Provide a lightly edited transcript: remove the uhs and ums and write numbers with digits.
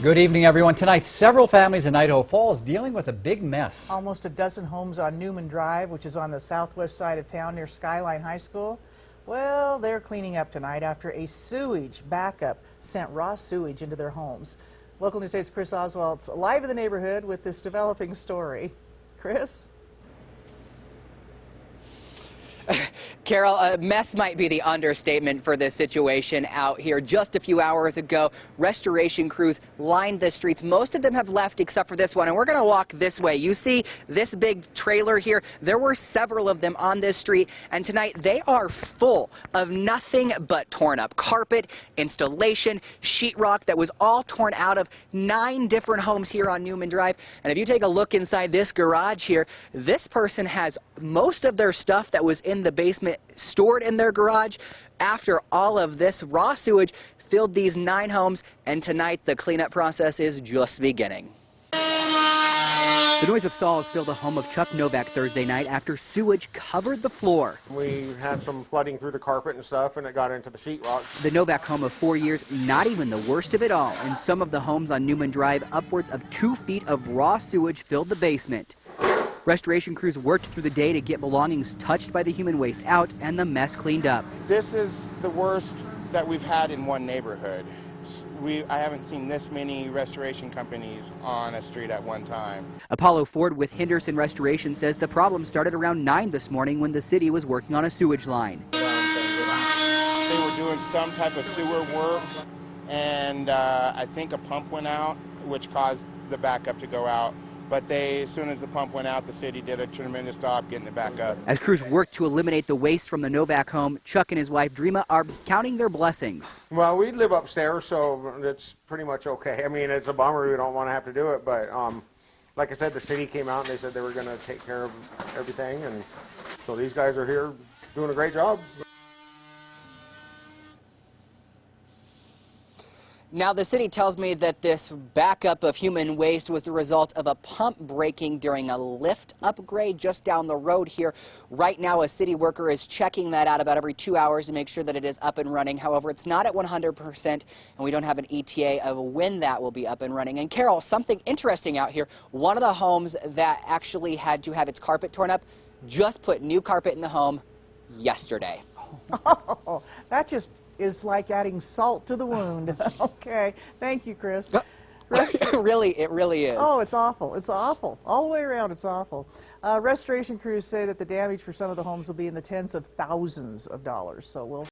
Good evening, everyone. Tonight, several families in Idaho Falls dealing with a big mess. Almost a dozen homes on Newman Drive, which is on the southwest side of town near Skyline High School. Well, they're cleaning up tonight after a sewage backup sent raw sewage into their homes. Local News 8's Chris Oswalt's live in the neighborhood with this developing story. Chris? Carol, a mess might be the understatement for this situation out here. Just a few hours ago, restoration crews lined the streets. Most of them have left except for this one, and we're going to walk this way. You see this big trailer here? There were several of them on this street, and tonight they are full of nothing but torn up carpet, installation, sheetrock that was all torn out of 9 different homes here on Newman Drive. And if you take a look inside this garage here, this person has most of their stuff that was in the basement stored in their garage. After all of this raw sewage filled these 9 homes, and tonight the cleanup process is just beginning. The noise of saws filled the home of Chuck Novack Thursday night after sewage covered the floor. We had some flooding through the carpet and stuff, and it got into the sheetrock. The Novack home of 4 years, not even the worst of it all. In some of the homes on Newman Drive, upwards of 2 feet of raw sewage filled the basement. Restoration crews worked through the day to get belongings touched by the human waste out and the mess cleaned up. This is the worst that we've had in one neighborhood. I haven't seen this many restoration companies on a street at one time. Apollo Ford with Henderson Restoration says the problem started around 9 this morning when the city was working on a sewage line. They were doing some type of sewer work, and I think a pump went out, which caused the backup to go out. But as soon as the pump went out, the city did a tremendous job getting it back up. As crews work to eliminate the waste from the Novack home, Chuck and his wife Dreama are counting their blessings. Well, we live upstairs, so it's pretty much okay. I mean, it's a bummer. We don't want to have to do it, but like I said, the city came out and they said they were going to take care of everything, and so these guys are here doing a great job. Now, the city tells me that this backup of human waste was the result of a pump breaking during a lift upgrade just down the road here. Right now, a city worker is checking that out about every 2 hours to make sure that it is up and running. However, it's not at 100%, and we don't have an ETA of when that will be up and running. And Carol, something interesting out here. One of the homes that actually had to have its carpet torn up just put new carpet in the home yesterday. Oh, that just is like adding salt to the wound. Okay, thank you, Chris. It really is. Oh, it's awful. It's awful. All the way around, it's awful. Restoration crews say that the damage for some of the homes will be in the tens of thousands of dollars. So we'll